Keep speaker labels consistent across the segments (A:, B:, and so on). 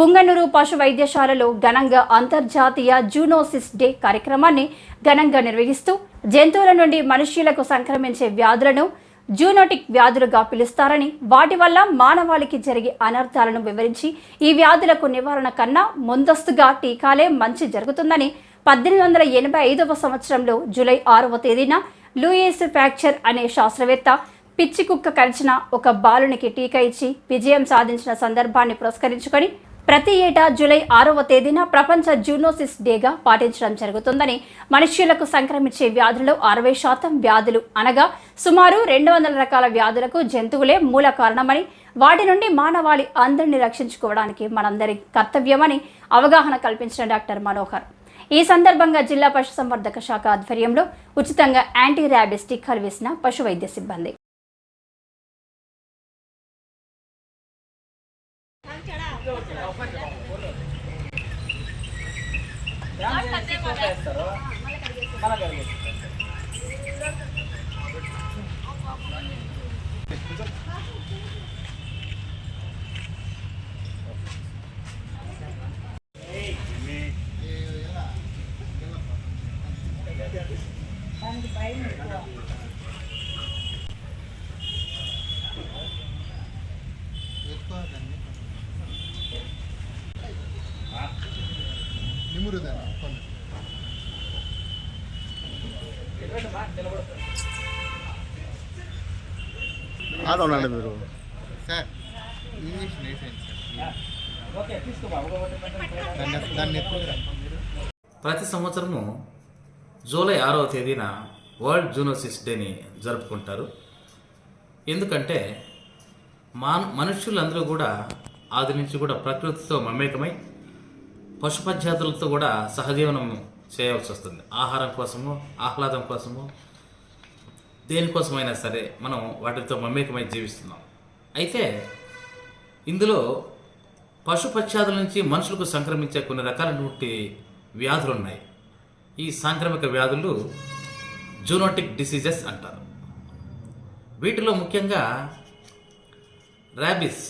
A: పుంగనూరు పశు వైద్యశాలలో ఘనంగా అంతర్జాతీయ జూనోసిస్ డే కార్యక్రమాన్ని ఘనంగా నిర్వహిస్తూ జంతువుల నుండి మనుష్యులకు సంక్రమించే వ్యాధులను జూనోటిక్ వ్యాధులుగా పిలుస్తారని, వాటి వల్ల మానవాళికి జరిగే అనర్థాలను వివరించి ఈ వ్యాధులకు నివారణ కన్నా ముందస్తుగా టీకాలే మంచి జరుగుతుందని 1885వ సంవత్సరంలో జూలై 6వ తేదీన లూయిస్ ఫ్యాక్చర్ అనే శాస్త్రవేత్త పిచ్చి కుక్క కరిచిన ఒక బాలునికి టీకా ఇచ్చి విజయం సాధించిన సందర్భాన్ని పురస్కరించుకొని ప్రతి ఏటా జూలై 6వ తేదీన ప్రపంచ జూనోసిస్ డేగా పాటించడం జరుగుతుందని, మనుష్యులకు సంక్రమించే వ్యాధుల్లో 60% వ్యాధులు అనగా సుమారు 200 రకాల వ్యాధులకు జంతువులే మూల కారణమని, వాటి నుండి మానవాళి అందరినీ రక్షించుకోవడానికి మనందరి కర్తవ్యమని అవగాహన కల్పించిన డాక్టర్ మనోహర్ ఈ సందర్భంగా జిల్లా పశుసంవర్ధక శాఖ ఆధ్వర్యంలో ఉచితంగా యాంటీ ర్యాబిస్ టీకాలు వేసిన పశు వైద్య సిబ్బంది.
B: ఆడవునండి మీరు
C: సార్ ఇంగ్లీష్ నేర్చండి సార్.
D: ప్రతి సంవత్సరము జూలై 6వ తేదీన వరల్డ్ జూనోసిస్ డేని జరుపుకుంటారు. ఎందుకంటే మనుష్యులందరూ కూడా ఆది నుంచి కూడా ప్రకృతితో మమేకమై పశుపధ్యాతులతో కూడా సహజీవనం చేయవలసి వస్తుంది. ఆహారం కోసము, ఆహ్లాదం కోసము, దేనికోసమైనా సరే మనం వాటితో మమేకమై జీవిస్తున్నాం. అయితే ఇందులో పశుపశ్చాదుల నుంచి మనుషులకు సంక్రమించే కొన్ని రకాలైనటువంటి వ్యాధులు ఉన్నాయి. ఈ సాంక్రమిక వ్యాధులు జూనోటిక్ డిసీజెస్ అంటారు. వీటిలో ముఖ్యంగా ర్యాబిస్,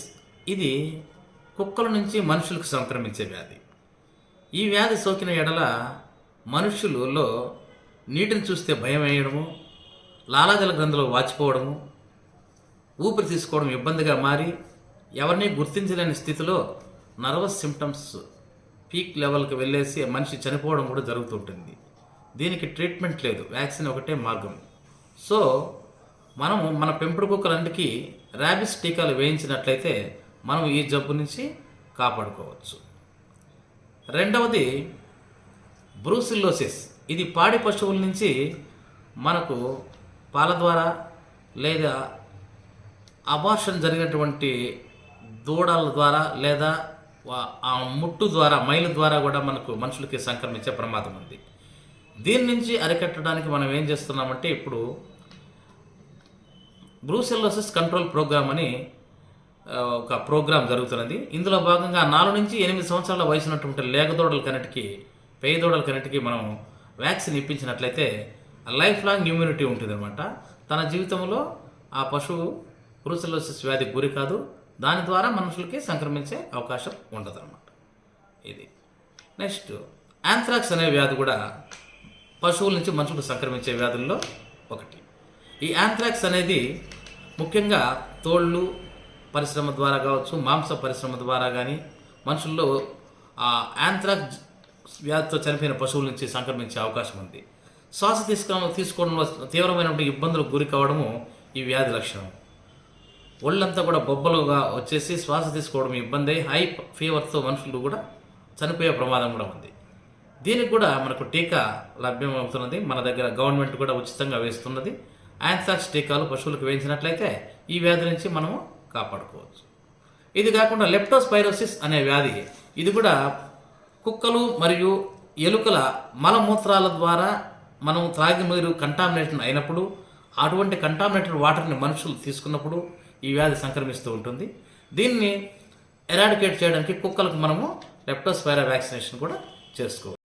D: ఇది కుక్కల నుంచి మనుషులకు సంక్రమించే వ్యాధి. ఈ వ్యాధి సోకిన ఎడల మనుషులలో నీటిని చూస్తే భయం వేయడము, లాలాజల గ్రంథులు వాచిపోవడము, ఊపిరి తీసుకోవడం ఇబ్బందిగా మారి ఎవరిని గుర్తించలేని స్థితిలో నర్వస్ సిమ్టమ్స్ పీక్ లెవెల్కి వెళ్ళేసి మనిషి చనిపోవడం కూడా జరుగుతుంటుంది. దీనికి ట్రీట్మెంట్ లేదు, వ్యాక్సిన్ ఒకటే మార్గం. సో మనము మన పెంపుడు కుక్కలన్నిటికీ ర్యాబిస్ టీకాలు వేయించినట్లయితే మనం ఈ జబ్బు నుంచి కాపాడుకోవచ్చు. రెండవది బ్రూసిల్లోసిస్. ఇది పాడి పశువుల నుంచి మనకు పాల ద్వారా లేదా అబార్షన్ జరిగినటువంటి దూడల ద్వారా లేదా ఆ ముట్టు ద్వారా, మైలు ద్వారా కూడా మనకు మనుషులకి సంక్రమించే ప్రమాదం ఉంది. దీని నుంచి అరికట్టడానికి మనం ఏం చేస్తున్నామంటే ఇప్పుడు బ్రూసిల్లోసిస్ కంట్రోల్ ప్రోగ్రామ్ అని ఒక ప్రోగ్రాం జరుగుతున్నది. ఇందులో భాగంగా 4 నుంచి 8 సంవత్సరాల వయసున్నటువంటి లేగదూడలకన్నిటికీ, పేయదూడలకన్నిటికీ మనం వ్యాక్సిన్ ఇప్పించినట్లయితే లైఫ్ లాంగ్ ఇమ్యూనిటీ ఉంటుందన్నమాట. తన జీవితంలో ఆ పశువు బ్రూసిల్లోసిస్ వ్యాధికి గురి కాదు, దాని ద్వారా మనుషులకి సంక్రమించే అవకాశం ఉండదు అన్నమాట. ఇది నెక్స్ట్ యాంథ్రాక్స్ అనే వ్యాధి కూడా పశువుల నుంచి మనుషులకు సంక్రమించే వ్యాధుల్లో ఒకటి. ఈ యాంథ్రాక్స్ అనేది ముఖ్యంగా తోళ్ళు పరిశ్రమ ద్వారా కావచ్చు, మాంస పరిశ్రమ ద్వారా కానీ మనుషుల్లో ఆ యాంథ్రాక్స్ వ్యాధితో చనిపోయిన పశువుల నుంచి సంక్రమించే అవకాశం ఉంది. శ్వాస తీసుకోవడంలో తీవ్రమైనటువంటి ఇబ్బందులకు గురి కావడము ఈ వ్యాధి లక్షణం. ఒళ్ళంతా కూడా బొబ్బలుగా వచ్చేసి శ్వాస తీసుకోవడం ఇబ్బంది, హై ఫీవర్తో మనుషులు కూడా చనిపోయే ప్రమాదం కూడా ఉంది. దీనికి కూడా మనకు టీకా లభ్యమవుతున్నది. మన దగ్గర గవర్నమెంట్ కూడా ఉచితంగా వేస్తున్నది. యాంథ్రాక్స్ టీకాలు పశువులకు వేయించినట్లయితే ఈ వ్యాధి నుంచి మనము కాపాడుకోవచ్చు. ఇది కాకుండా లెప్టోస్పైరోసిస్ అనే వ్యాధి, ఇది కూడా కుక్కలు మరియు ఎలుకల మలమూత్రాల ద్వారా మనం త్రాగి నీరు కంటామినేషన్ అయినప్పుడు, అటువంటి కంటామినేటెడ్ వాటర్ని మనుషులు తీసుకున్నప్పుడు ఈ వ్యాధి సంక్రమిస్తూ ఉంటుంది. దీన్ని ఎరాడికేట్ చేయడానికి కుక్కలకు మనము లెప్టోస్పైరా వ్యాక్సినేషన్ కూడా చేసుకోవచ్చు.